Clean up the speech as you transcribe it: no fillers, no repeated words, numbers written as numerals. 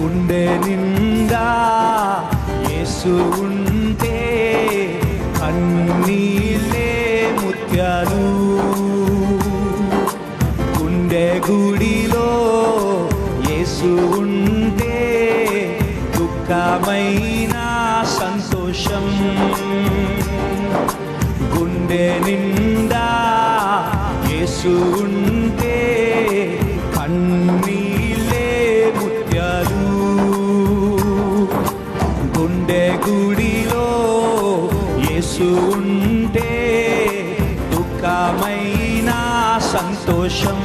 గుండె నిండా యేసు ఉంటే కన్నీళ్ళే ముత్యాలు. గుండె గుడిలో యేసు ఉంటే దుఃఖమైన సంతోషం. గుండె నిండా యేసు ఉంటే కన్నీళ్ళే ముత్యాలు. గుండె గుడిలో యేసు ఉంటే దుఃఖమైన సంతోషం.